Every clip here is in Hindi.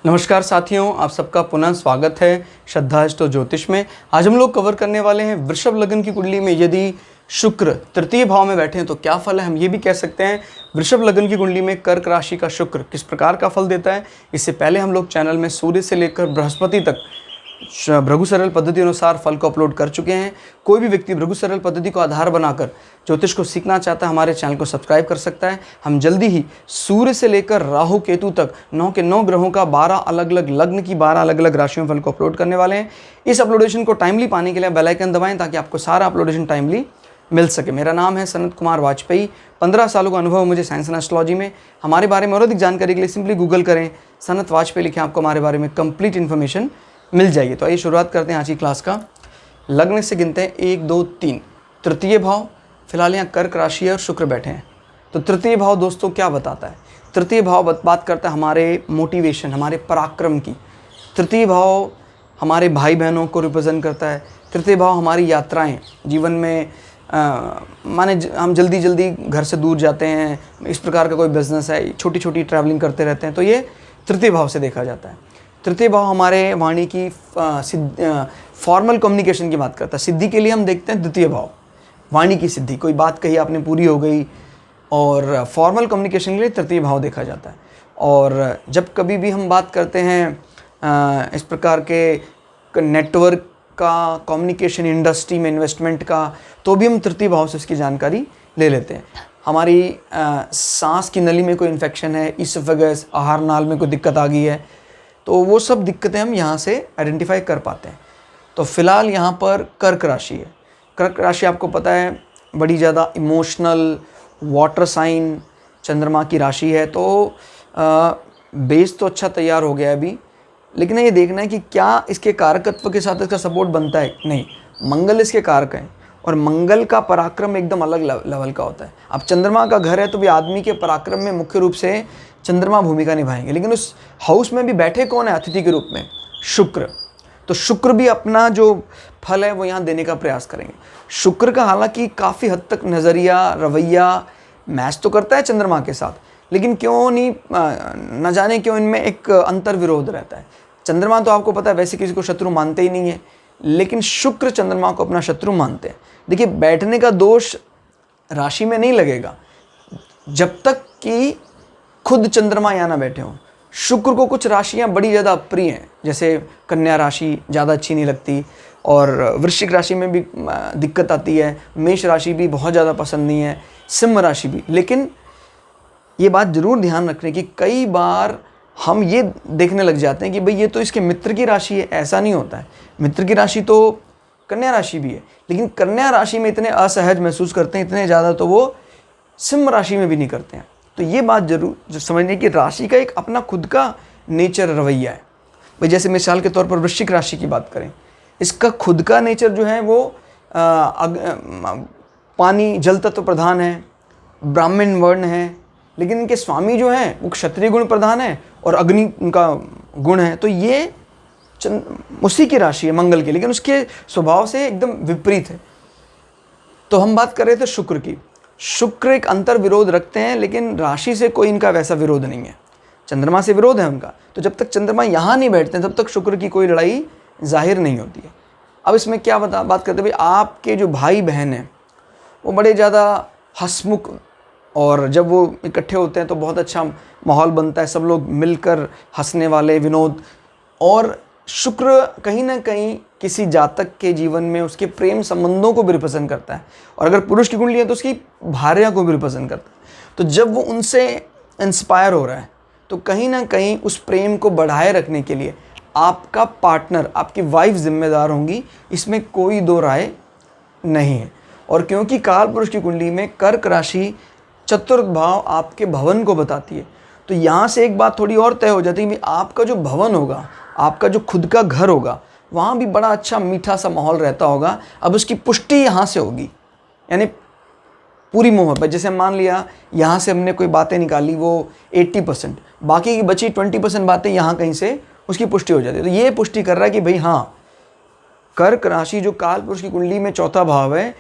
नमस्कार साथियों, आप सबका पुनः स्वागत है श्रद्धाष्टो ज्योतिष में। आज हम लोग कवर करने वाले हैं वृषभ लग्न की कुंडली में यदि शुक्र तृतीय भाव में बैठे हैं तो क्या फल है। हम ये भी कह सकते हैं वृषभ लग्न की कुंडली में कर्क राशि का शुक्र किस प्रकार का फल देता है। इससे पहले हम लोग चैनल में सूर्य से लेकर बृहस्पति तक भृगु सरल पद्धति अनुसार फल को अपलोड कर चुके हैं। कोई भी व्यक्ति भृगु सरल पद्धति को आधार बनाकर ज्योतिष को सीखना चाहता है, हमारे चैनल को सब्सक्राइब कर सकता है। हम जल्दी ही सूर्य से लेकर राहु केतु तक 9 के 9 ग्रहों का 12 अलग अलग लग्न की 12 अलग अलग राशियों फल को अपलोड करने वाले हैं। इस अपलोडेशन को टाइमली पाने के लिए बेल आइकन दबाएं ताकि आपको सारा अपलोडेशन टाइमली मिल सके। मेरा नाम है सनत कुमार वाजपेयी। 15 सालों का अनुभव मुझे साइंस एंड एस्ट्रोलॉजी में। हमारे बारे में और अधिक जानकारी के लिए सिंपली गूगल करें, सनत वाजपेयी लिखें, आपको हमारे बारे में कंप्लीट इन्फॉर्मेशन मिल जाएगी। तो आइए शुरुआत करते हैं आज की क्लास का। लग्न से गिनते हैं 1 2 3। तृतीय भाव फिलहाल यहाँ कर्क राशि है और शुक्र बैठे हैं। तो तृतीय भाव दोस्तों क्या बताता है? तृतीय भाव बात करता है हमारे मोटिवेशन, हमारे पराक्रम की। तृतीय भाव हमारे भाई बहनों को रिप्रेजेंट करता है। तृतीय भाव हमारी यात्राएं, जीवन में माने हम जल्दी जल्दी घर से दूर जाते हैं, इस प्रकार का कोई बिजनेस है, छोटी छोटी ट्रैवलिंग करते रहते हैं, तो ये तृतीय भाव से देखा जाता है। तृतीय भाव हमारे वाणी की फॉर्मल कम्युनिकेशन की बात करता है। सिद्धि के लिए हम देखते हैं द्वितीय भाव, वाणी की सिद्धि, कोई बात कही आपने पूरी हो गई, और फॉर्मल कम्युनिकेशन के लिए तृतीय भाव देखा जाता है। और जब कभी भी हम बात करते हैं इस प्रकार के नेटवर्क का, कम्युनिकेशन इंडस्ट्री में इन्वेस्टमेंट का, तो भी हम तृतीय भाव से इसकी जानकारी ले लेते हैं। हमारी सांस की नली में कोई इन्फेक्शन है, इसोफेगस, आहार नाल में कोई दिक्कत आ गई है, तो वो सब दिक्कतें हम यहाँ से आइडेंटिफाई कर पाते हैं। तो फिलहाल यहाँ पर कर्क राशि है। कर्क राशि आपको पता है बड़ी ज़्यादा इमोशनल, वाटर साइन चंद्रमा की राशि है। तो बेस तो अच्छा तैयार हो गया है अभी, लेकिन ये देखना है कि क्या इसके कारकत्व के साथ इसका सपोर्ट बनता है। नहीं, मंगल इसके कारक हैं और मंगल का पराक्रम एकदम अलग लेवल का होता है। अब चंद्रमा का घर है तो भी आदमी के पराक्रम में मुख्य रूप से चंद्रमा भूमिका निभाएंगे, लेकिन उस हाउस में भी बैठे कौन है अतिथि के रूप में? शुक्र। तो शुक्र भी अपना जो फल है वो यहाँ देने का प्रयास करेंगे। शुक्र का हालांकि काफ़ी हद तक नज़रिया, रवैया मैच तो करता है चंद्रमा के साथ, लेकिन क्यों नहीं, न जाने क्यों इनमें एक अंतर विरोध रहता है। चंद्रमा तो आपको पता है वैसे किसी को शत्रु मानते ही नहीं है, लेकिन शुक्र चंद्रमा को अपना शत्रु मानते हैं। देखिए, बैठने का दोष राशि में नहीं लगेगा जब तक कि खुद चंद्रमा यहाँ ना बैठे हों। शुक्र को कुछ राशियाँ बड़ी ज़्यादा अप्रिय हैं, जैसे कन्या राशि ज़्यादा अच्छी नहीं लगती, और वृश्चिक राशि में भी दिक्कत आती है, मेष राशि भी बहुत ज़्यादा पसंद नहीं है, सिंह राशि भी। लेकिन ये बात ज़रूर ध्यान रखने की, कई बार हम ये देखने लग जाते हैं कि भाई ये तो इसके मित्र की राशि है। ऐसा नहीं होता है। मित्र की राशि तो कन्या राशि भी है, लेकिन कन्या राशि में इतने असहज महसूस करते हैं इतने ज़्यादा, तो वो सिंह राशि में भी नहीं करते हैं। तो ये बात जरूर समझने की, राशि का एक अपना खुद का नेचर, रवैया है। भाई जैसे मिसाल के तौर पर वृश्चिक राशि की बात करें, इसका खुद का नेचर जो है वो पानी, जल तत्व प्रधान है, ब्राह्मण वर्ण है, लेकिन इनके स्वामी जो हैं वो क्षत्रिय गुण प्रधान है और अग्नि उनका गुण है। तो ये उसी की राशि है मंगल की, लेकिन उसके स्वभाव से एकदम विपरीत है। तो हम बात कर रहे थे शुक्र की। शुक्र एक अंतर विरोध रखते हैं, लेकिन राशि से कोई इनका वैसा विरोध नहीं है। चंद्रमा से विरोध है उनका, तो जब तक चंद्रमा यहाँ नहीं बैठते हैं तब तक शुक्र की कोई लड़ाई जाहिर नहीं होती है। अब इसमें क्या बात करते हैं, भाई आपके जो भाई बहन हैं वो बड़े ज़्यादा हंसमुख, और जब वो इकट्ठे होते हैं तो बहुत अच्छा माहौल बनता है, सब लोग मिलकर हंसने वाले, विनोद। और शुक्र कहीं ना कहीं किसी जातक के जीवन में उसके प्रेम संबंधों को भी रिप्रेजेंट करता है, और अगर पुरुष की कुंडली है तो उसकी भार्या को भी रिप्रेजेंट करता है। तो जब वो उनसे इंस्पायर हो रहा है तो कहीं ना कहीं उस प्रेम को बढ़ाए रखने के लिए आपका पार्टनर, आपकी वाइफ जिम्मेदार होंगी, इसमें कोई दो राय नहीं है। और क्योंकि काल पुरुष की कुंडली में कर्क राशि चतुर्थ भाव आपके भवन को बताती है, तो यहाँ से एक बात थोड़ी और तय हो जाती है कि आपका जो भवन होगा, आपका जो खुद का घर होगा, वहाँ भी बड़ा अच्छा मीठा सा माहौल रहता होगा। अब उसकी पुष्टि यहाँ से होगी, यानी पूरी मोहब्बत। जैसे मान लिया यहाँ से हमने कोई बातें निकाली, वो 80%, बाकी की बची 20% बातें यहाँ कहीं से उसकी पुष्टि हो जाती है। तो ये पुष्टि कर रहा है कि भाई हाँ, कर्क राशि जो काल पुरुष की कुंडली में चौथा भाव है,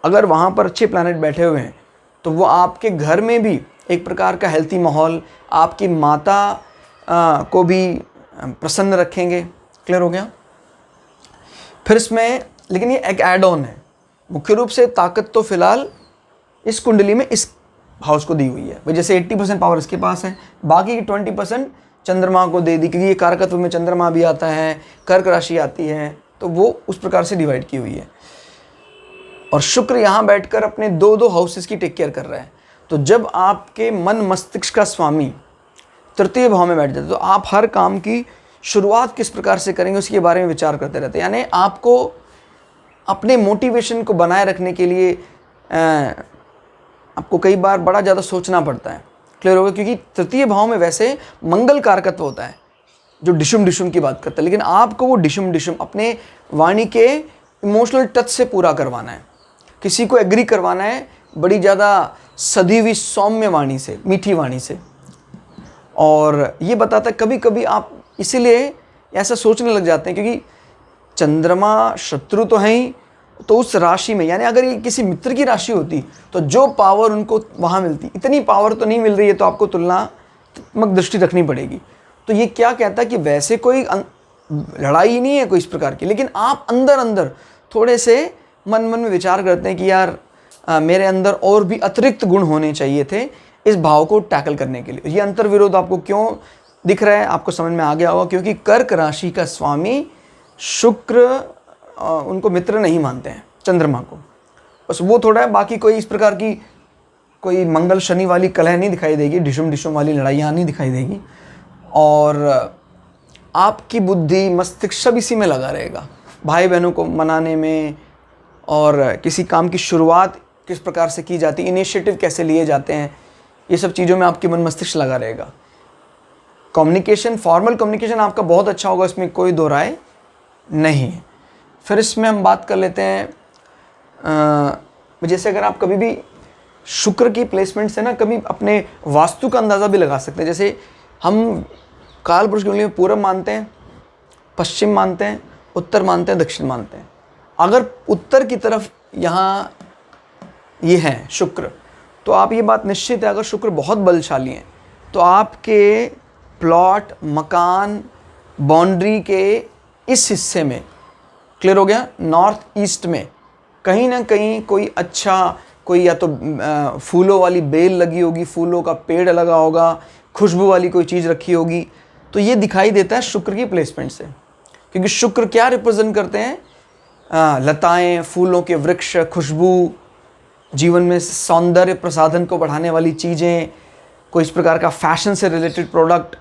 अगर वहाँ पर अच्छे प्लैनेट बैठे हुए हैं तो वो आपके घर में भी एक प्रकार का हेल्थी माहौल, आपकी माता को भी प्रसन्न रखेंगे। क्लियर हो गया। फिर इसमें लेकिन ये एक ऐड ऑन है, मुख्य रूप से ताकत तो फिलहाल इस कुंडली में इस हाउस को दी हुई है भाई। जैसे 80% पावर इसके पास है, बाकी की 20% चंद्रमा को दे दी, क्योंकि ये कारकत्व में चंद्रमा भी आता है, कर्क राशि आती है, तो वो उस प्रकार से डिवाइड की हुई है। और शुक्र यहाँ बैठकर अपने दो दो हाउसेस की टेक केयर कर रहा है। तो जब आपके मन मस्तिष्क का स्वामी तृतीय भाव में बैठ जाता है तो आप हर काम की शुरुआत किस प्रकार से करेंगे उसके बारे में विचार करते रहते हैं। यानी आपको अपने मोटिवेशन को बनाए रखने के लिए आपको कई बार बड़ा ज़्यादा सोचना पड़ता है। क्लियर होगा, क्योंकि तृतीय भाव में वैसे मंगल कारकत्व होता है जो डिशुम डिशुम की बात करता है, लेकिन आपको वो डिशुम डिशुम अपने वाणी के इमोशनल टच से पूरा करवाना है, किसी को एग्री करवाना है बड़ी ज़्यादा सधी हुई सौम्य वाणी से, मीठी वाणी से। और ये बताता है कभी कभी आप इसीलिए ऐसा सोचने लग जाते हैं क्योंकि चंद्रमा शत्रु तो है ही, तो उस राशि में यानी अगर ये किसी मित्र की राशि होती तो जो पावर उनको वहाँ मिलती, इतनी पावर तो नहीं मिल रही है, तो आपको तुलनात्मक दृष्टि रखनी पड़ेगी। तो ये क्या कहता है कि वैसे कोई लड़ाई नहीं है कोई इस प्रकार की, लेकिन आप अंदर अंदर थोड़े से मन में विचार करते हैं कि यार मेरे अंदर और भी अतिरिक्त गुण होने चाहिए थे इस भाव को टैकल करने के लिए। ये अंतर्विरोध आपको क्यों दिख रहा है, आपको समझ में आ गया होगा, क्योंकि कर्क राशि का स्वामी शुक्र उनको मित्र नहीं मानते हैं, चंद्रमा को, बस वो थोड़ा है। बाकी कोई इस प्रकार की कोई मंगल शनि वाली कलह नहीं दिखाई देगी, डिशुम डिशुम वाली लड़ाइयाँ नहीं दिखाई देगी, और आपकी बुद्धि मस्तिष्क सब इसी में लगा रहेगा, भाई बहनों को मनाने में, और किसी काम की शुरुआत किस प्रकार से की जाती है, इनिशिएटिव कैसे लिए जाते हैं, ये सब चीज़ों में आपकी मन मस्तिष्क लगा रहेगा। कम्युनिकेशन, फॉर्मल कम्युनिकेशन आपका बहुत अच्छा होगा, इसमें कोई दो राय नहीं है। फिर इसमें हम बात कर लेते हैं जैसे अगर आप कभी भी शुक्र की प्लेसमेंट से ना कभी अपने वास्तु का अंदाज़ा भी लगा सकते हैं। जैसे हम काल पुरुष कुंडली में पूर्व मानते हैं, पश्चिम मानते हैं, उत्तर मानते हैं, दक्षिण मानते हैं। अगर उत्तर की तरफ यहाँ ये है शुक्र, तो आप ये बात निश्चित है अगर शुक्र बहुत बलशाली हैं तो आपके प्लॉट, मकान, बाउंड्री के इस हिस्से में, क्लियर हो गया, नॉर्थ ईस्ट में कहीं ना कहीं कोई अच्छा, कोई या तो फूलों वाली बेल लगी होगी, फूलों का पेड़ लगा होगा, खुशबू वाली कोई चीज़ रखी होगी, तो ये दिखाई देता है शुक्र की प्लेसमेंट से। क्योंकि शुक्र क्या रिप्रेजेंट करते हैं, लताएं, फूलों के वृक्ष, खुशबू, जीवन में सौंदर्य प्रसाधन को बढ़ाने वाली चीज़ें, कोई इस प्रकार का फैशन से रिलेटेड प्रोडक्ट,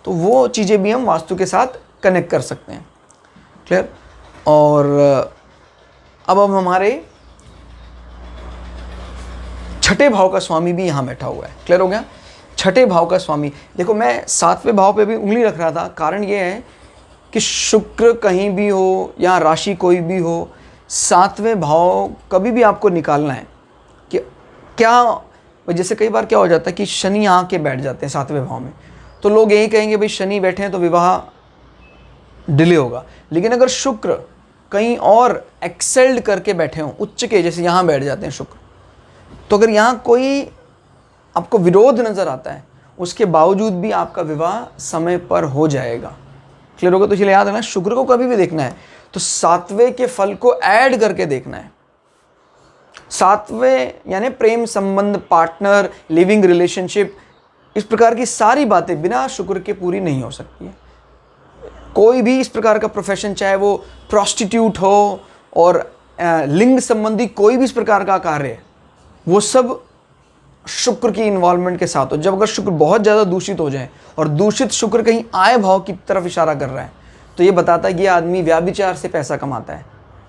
तो वो चीज़ें भी हम वास्तु के साथ कनेक्ट कर सकते हैं। क्लियर। और अब हमारे छठे भाव का स्वामी भी यहाँ बैठा हुआ है। क्लियर हो गया। छठे भाव का स्वामी, देखो मैं सातवें भाव पे भी उंगली रख रहा था, कारण ये है कि शुक्र कहीं भी हो या राशि कोई भी हो, सातवें भाव कभी भी आपको निकालना है कि क्या, जैसे कई बार क्या हो जाता है कि शनि आके बैठ जाते हैं सातवें भाव में, तो लोग यही कहेंगे भाई शनि बैठे हैं तो विवाह डिले होगा। लेकिन अगर शुक्र कहीं और एक्सेल्ड करके बैठे हों, उच्च के, जैसे यहाँ बैठ जाते हैं शुक्र, तो अगर यहाँ कोई आपको विरोध नज़र आता है उसके बावजूद भी आपका विवाह समय पर हो जाएगा। क्लियर होगा। तो इसलिए याद रखना, शुक्र को कभी भी देखना है तो सातवें के फल को ऐड करके देखना है। सातवें यानी प्रेम संबंध, पार्टनर, लिविंग रिलेशनशिप, इस प्रकार की सारी बातें बिना शुक्र के पूरी नहीं हो सकती है। कोई भी इस प्रकार का प्रोफेशन, चाहे वो प्रोस्टिट्यूट हो और लिंग संबंधी कोई भी इस प्रकार का कार्य है, वो सब शुक्र की इन्वॉल्वमेंट के साथ हो। जब अगर शुक्र बहुत ज़्यादा दूषित हो जाए, और दूषित शुक्र कहीं आय भाव की तरफ इशारा कर रहा है, तो ये बताता है कि ये आदमी व्याभिचार से पैसा कमाता है,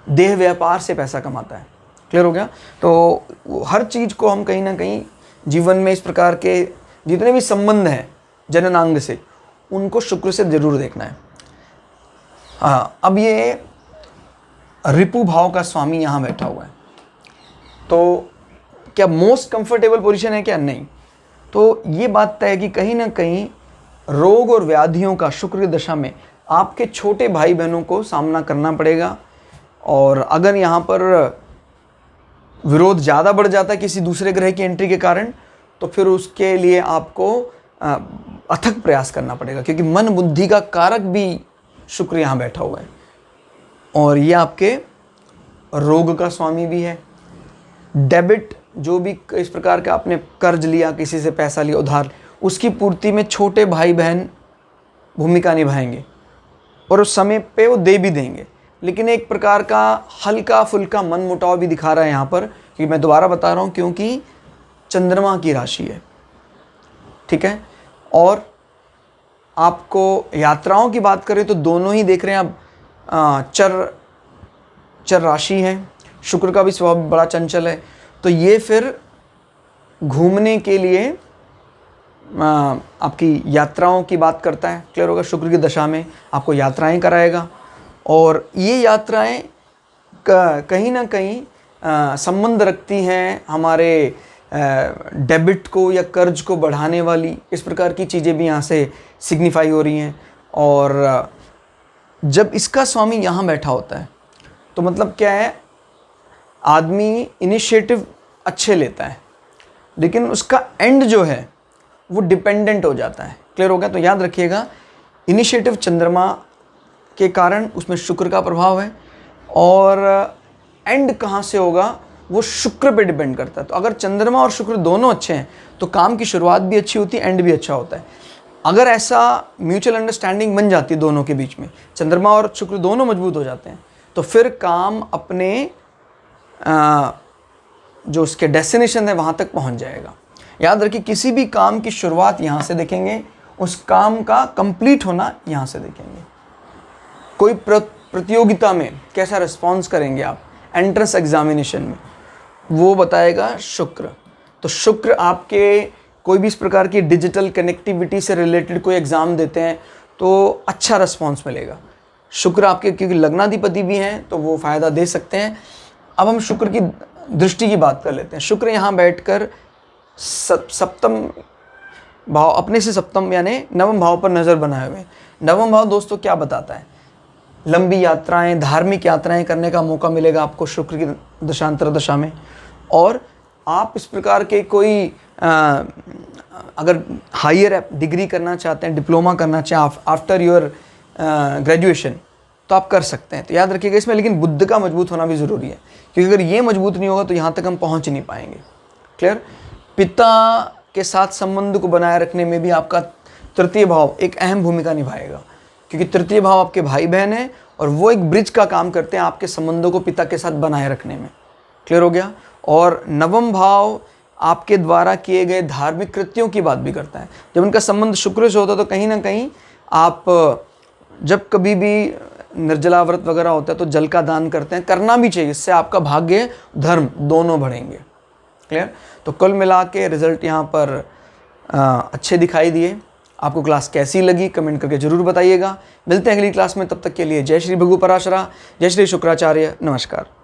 देह व्यापार से पैसा कमाता है। क्लियर हो गया। तो हर चीज़ को हम कहीं ना कहीं जीवन में इस प्रकार के जितने भी संबंध हैं जननांग से, उनको शुक्र से जरूर देखना है। हाँ, अब ये रिपु भाव का स्वामी यहाँ बैठा हुआ है, तो क्या मोस्ट कंफर्टेबल पोजीशन है क्या? नहीं। तो ये बात तय है कि कहीं ना कहीं रोग और व्याधियों का शुक्र की दशा में आपके छोटे भाई बहनों को सामना करना पड़ेगा। और अगर यहाँ पर विरोध ज़्यादा बढ़ जाता है किसी दूसरे ग्रह की एंट्री के कारण, तो फिर उसके लिए आपको अथक प्रयास करना पड़ेगा, क्योंकि मन बुद्धि का कारक भी शुक्र यहाँ बैठा हुआ है। और ये आपके रोग का स्वामी भी है। डेबिट, जो भी इस प्रकार का आपने कर्ज लिया, किसी से पैसा लिया उधार, उसकी पूर्ति में छोटे भाई बहन भूमिका निभाएंगे और उस समय पे वो दे भी देंगे। लेकिन एक प्रकार का हल्का फुल्का मन मुटाव भी दिखा रहा है यहाँ पर, कि मैं दोबारा बता रहा हूँ क्योंकि चंद्रमा की राशि है, ठीक है। और आपको यात्राओं की बात करें तो दोनों ही देख रहे हैं आप, चर राशि है, शुक्र का भी स्वभाव बड़ा चंचल है, तो ये फिर घूमने के लिए आपकी यात्राओं की बात करता है। क्लियर होगा, शुक्र की दशा में आपको यात्राएं कराएगा, और ये यात्राएं कहीं ना कहीं संबंध रखती हैं हमारे डेबिट को या कर्ज को बढ़ाने वाली, इस प्रकार की चीज़ें भी यहाँ से सिग्निफाई हो रही हैं। और जब इसका स्वामी यहाँ बैठा होता है तो मतलब क्या है, आदमी इनिशिएटिव अच्छे लेता है, लेकिन उसका एंड जो है वो डिपेंडेंट हो जाता है। क्लियर हो गया, तो याद रखिएगा इनिशिएटिव चंद्रमा के कारण उसमें शुक्र का प्रभाव है, और एंड कहाँ से होगा वो शुक्र पे डिपेंड करता है। तो अगर चंद्रमा और शुक्र दोनों अच्छे हैं तो काम की शुरुआत भी अच्छी होती है, एंड भी अच्छा होता है। अगर ऐसा म्यूचुअल अंडरस्टैंडिंग बन जाती है दोनों के बीच में, चंद्रमा और शुक्र दोनों मजबूत हो जाते हैं, तो फिर काम अपने जो उसके डेस्टिनेशन है वहाँ तक पहुँच जाएगा। याद रखिए, किसी भी काम की शुरुआत यहाँ से देखेंगे, उस काम का कंप्लीट होना यहाँ से देखेंगे। कोई प्रतियोगिता में कैसा रिस्पॉन्स करेंगे आप, एंट्रेंस एग्जामिनेशन में, वो बताएगा शुक्र। तो शुक्र आपके कोई भी इस प्रकार की डिजिटल कनेक्टिविटी से रिलेटेड कोई एग्ज़ाम देते हैं तो अच्छा रिस्पॉन्स मिलेगा। शुक्र आपके क्योंकि लग्नाधिपति भी हैं तो वो फ़ायदा दे सकते हैं। अब हम शुक्र की दृष्टि की बात कर लेते हैं। शुक्र यहाँ बैठकर सप्तम भाव, अपने से सप्तम यानी नवम भाव पर नज़र बनाए हुए। नवम भाव दोस्तों क्या बताता है, लंबी यात्राएं, धार्मिक यात्राएं करने का मौका मिलेगा आपको शुक्र की दशांतर दशा में। और आप इस प्रकार के कोई अगर हायर डिग्री करना चाहते हैं, डिप्लोमा करना चाहें आफ्टर योर ग्रेजुएशन, तो आप कर सकते हैं। तो याद रखिएगा इसमें, लेकिन बुद्ध का मजबूत होना भी ज़रूरी है, क्योंकि अगर ये मजबूत नहीं होगा तो यहाँ तक हम पहुँच नहीं पाएंगे। क्लियर। पिता के साथ संबंध को बनाए रखने में भी आपका तृतीय भाव एक अहम भूमिका निभाएगा, क्योंकि तृतीय भाव आपके भाई बहन हैं और वो एक ब्रिज का काम करते हैं आपके संबंधों को पिता के साथ बनाए रखने में। क्लियर हो गया। और नवम भाव आपके द्वारा किए गए धार्मिक कृत्यों की बात भी करता है। जब उनका संबंध शुक्र से होता है तो कहीं ना कहीं आप जब कभी भी निर्जला व्रत वगैरह होता है तो जल का दान करते हैं, करना भी चाहिए, इससे आपका भाग्य धर्म दोनों बढ़ेंगे। क्लियर। तो कुल मिला के रिजल्ट यहाँ पर अच्छे दिखाई दिए। आपको क्लास कैसी लगी कमेंट करके ज़रूर बताइएगा। मिलते हैं अगली क्लास में, तब तक के लिए जय श्री भृगु पराशरा, जय श्री शुक्राचार्य, नमस्कार।